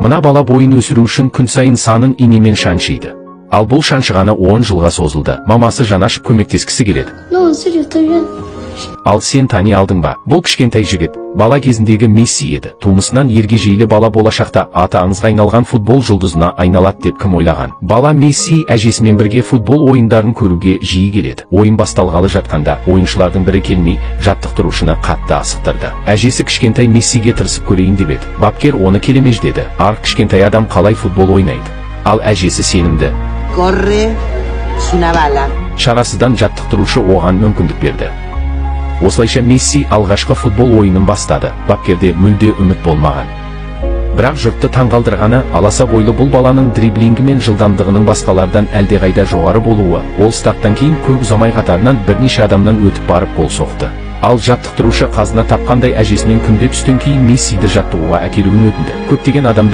Мына бала бойын өсіру үшін күн сайын санын инемен шаншиды. Ал бұл шаншығаны 10 жылға созылды. Мамасы жанашып көмектескісі келеді. Ал сен тани алдың ба? Бұл кішкентай жігіт бала кезіндегі Месси еді. Тумысынан ергежейлі бала болашақта аты аңызға айналған футбол жұлдызына айналады деп кім ойлаған? Бала Месси әжесімен бірге футбол ойындарын көруге жиі келеді. Ойын басталғалы жатқанда ойыншылардың бірі келмей жаттықтырушыны қатты асықтырды. Әжесі кішкентай Мессиге тырысып көрейін деп еді. Бапкер оны келемеж деді. Ар кішкентай адам қалай футбол ойнайды? Ал әжесі сенімді. Шарасыдан жаттықтырушы оған мүмкіндік берді. Осылайша Месси алғашқы футбол ойынын бастады. Бапкерде мүлде үміт болмаған. Бірақ жұртты таңғалдырғаны аласа бойлы бұл баланың дриблингі мен жылдамдығының басқалардан әлдеқайда жоғары болуы. Ол старттан кейін көп ұзамай қатарынан бірнеше адамнан өтіп барып гол соқты. Ал жаттықтырушы қазына тапқандай әжесінен күнде түстен кейін Мессиді жаттығуға әкелуін өтінді. Көптеген адамдар